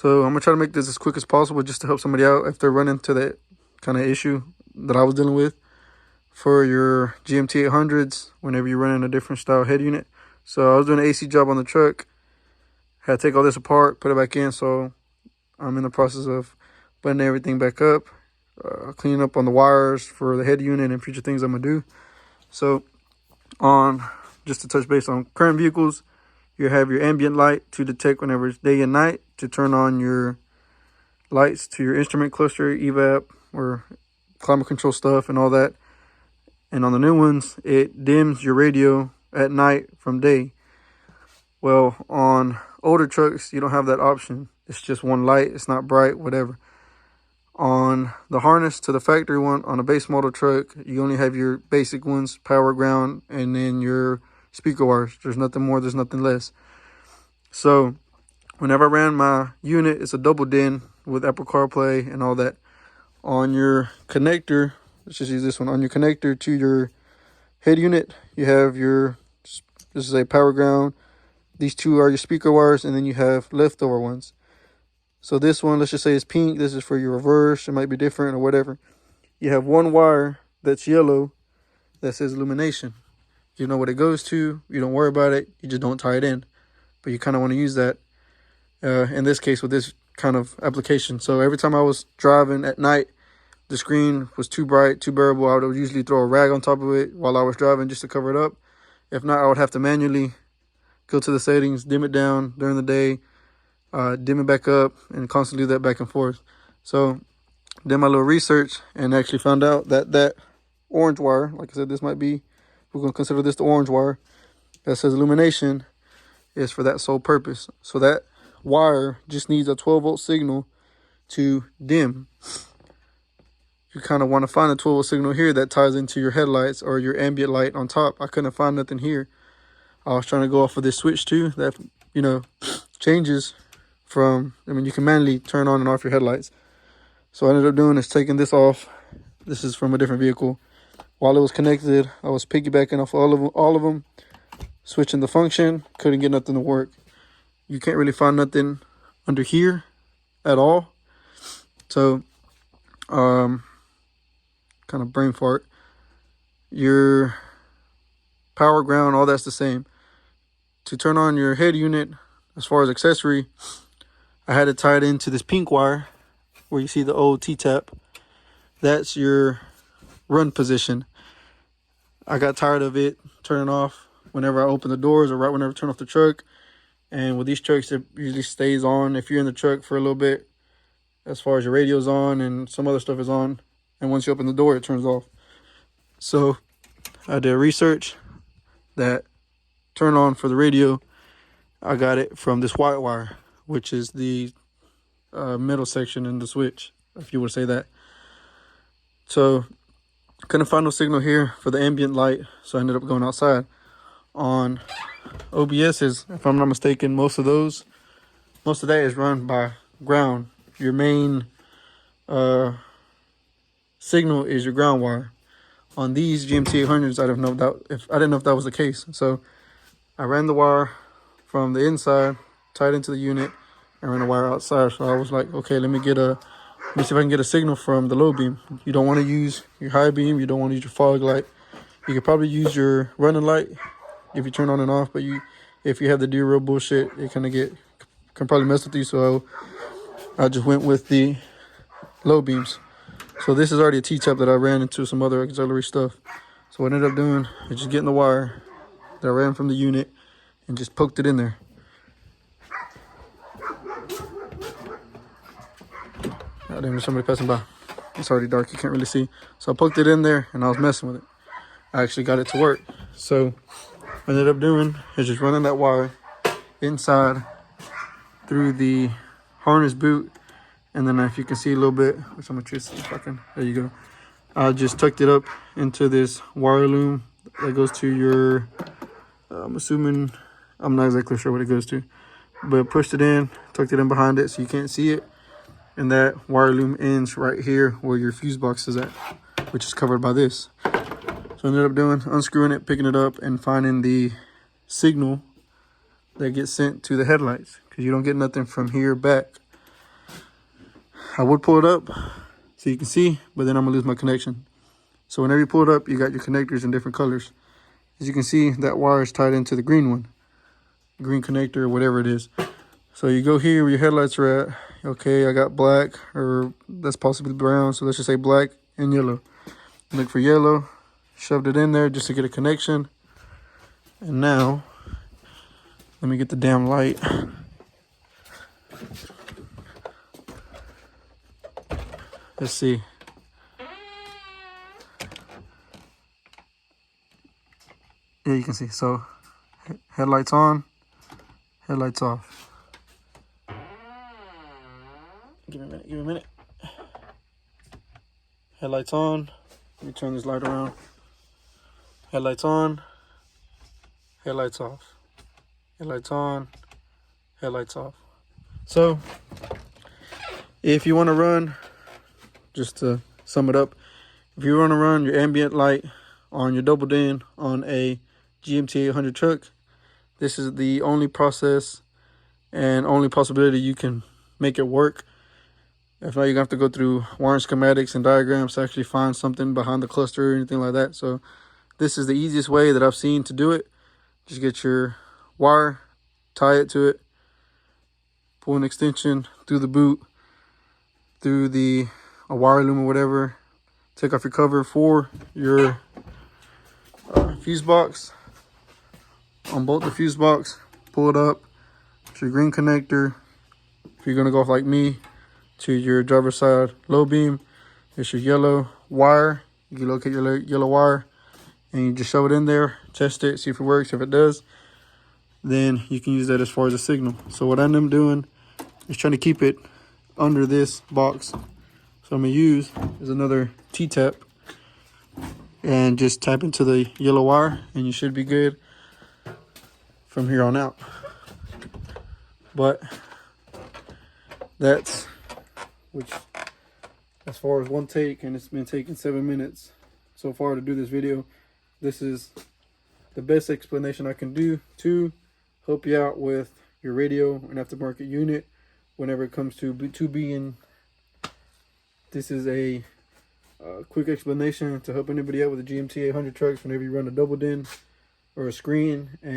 So I'm gonna try to make this as quick as possible just to help somebody out if they're running into that kind of issue that I was dealing with for your GMT800s whenever you're running a different style head unit. So I was doing an AC job on the truck, had to take all this apart, put it back in. So I'm in the process of buttoning everything back up, cleaning up on the wires for the head unit and future things I'm gonna do. So on, just to touch base on current vehicles, you have your ambient light to detect whenever it's day and night, to turn on your lights to your instrument cluster, evap, or climate control stuff and all that. And on the new ones, it dims your radio at night from day. Well, on older trucks, you don't have that option. It's just one light. It's not bright, whatever. On the harness to the factory one, on a base model truck, you only have your basic ones, power, ground, and then your speaker wires. There's nothing more, there's nothing less. So whenever I ran my unit, it's a double DIN with Apple CarPlay and all that. On your connector, let's just use this one. On your connector to your head unit, you have your, this is a power ground. These two are your speaker wires, and then you have leftover ones. So this one, let's just say it's pink. This is for your reverse. It might be different or whatever. You have one wire that's yellow that says illumination. You know what it goes to. You don't worry about it. You just don't tie it in. But you kind of want to use that in this case with this kind of application. So every time I was driving at night, the screen was too bright, too bearable, I would usually throw a rag on top of it while I was driving just to cover it up. If not, I would have to manually go to the settings, dim it down during the day, dim it back up, and constantly do that back and forth. So did my little research and actually found out that that orange wire, like I said, this might be, we're going to consider this the orange wire that says illumination, is for that sole purpose. So that wire just needs a 12-volt signal to dim. You kind of want to find a 12-volt signal here that ties into your headlights or your ambient light on top. I couldn't find nothing here. I was trying to go off of this switch too that, you know, changes from, I mean, you can manually turn on and off your headlights. So what I ended up doing is taking this off. This is from a different vehicle. While it was connected, I was piggybacking off all of them, switching the function. Couldn't get nothing to work. You can't really find nothing under here at all. So, kind of brain fart. Your power, ground, all that's the same. To turn on your head unit, as far as accessory, I had it tied into this pink wire where you see the old T-tap. That's your run position. I got tired of it turning off whenever I open the doors or right whenever I turn off the truck. And with these trucks, it usually stays on if you're in the truck for a little bit, as far as your radio's on and some other stuff is on. And once you open the door, it turns off. So I did research that turn on for the radio. I got it from this white wire, which is the middle section in the switch, if you would say that. So couldn't find no signal here for the ambient light, so I ended up going outside. On OBS's, if I'm not mistaken, most of that is run by ground. Your main signal is your ground wire. On these GMT800s, I didn't know if that was the case. So I ran the wire from the inside, tied into the unit, and ran the wire outside. So I was like, okay, let me see if I can get a signal from the low beam. You don't want to use your high beam. You don't want to use your fog light. You could probably use your running light if you turn on and off, but if you have the real bullshit, it can probably mess with you. So I just went with the low beams. So this is already a T-tap that I ran into some other auxiliary stuff. So what I ended up doing is just getting the wire that I ran from the unit and just poked it in there. Oh, damn, there's somebody passing by. It's already dark, you can't really see. So I poked it in there and I was messing with it. I actually got it to work. So what I ended up doing is just running that wire inside through the harness boot. And then if you can see a little bit, which I'm gonna try to see if I can, there you go. I just tucked it up into this wire loom that goes to your, I'm assuming, I'm not exactly sure what it goes to, but pushed it in, tucked it in behind it so you can't see it. And that wire loom ends right here where your fuse box is at, which is covered by this. So I ended up doing, unscrewing it, picking it up, and finding the signal that gets sent to the headlights, because you don't get nothing from here back. I would pull it up so you can see, but then I'm gonna lose my connection. So whenever you pull it up, you got your connectors in different colors. As you can see, that wire is tied into the green one, green connector or whatever it is. So you go here where your headlights are at. Okay, I got black, or that's possibly brown, so let's just say black and yellow. Look for yellow, shoved it in there just to get a connection. And now, let me get the damn light. Let's see. Yeah, you can see. So, headlights on, headlights off. Give me a minute, give me a minute. Headlights on. Let me turn this light around. Headlights on, headlights off. Headlights on, headlights off. So, if you want to run, just to sum it up, if you want to run your ambient light on your double din on a GMT800 truck, this is the only process and only possibility you can make it work. If not, you're gonna have to go through wiring schematics and diagrams to actually find something behind the cluster or anything like that. So this is the easiest way that I've seen to do it. Just get your wire, tie it to it, pull an extension through the boot, through the wire loom or whatever. Take off your cover for your fuse box. Unbolt the fuse box, pull it up. It's your green connector. If you're gonna go off like me, to your driver's side low beam, it's your yellow wire. You can locate your yellow wire and you just shove it in there, test it, see if it works. If it does, then you can use that as far as a signal. So what I end up doing is trying to keep it under this box. So I'm gonna use is another T-tap and just tap into the yellow wire and you should be good from here on out. But that's which, as far as one take, and it's been taking 7 minutes so far to do this video. This is the best explanation I can do to help you out with your radio and aftermarket unit whenever it comes to being. This is a quick explanation to help anybody out with the GMT800 trucks whenever you run a double din or a screen. And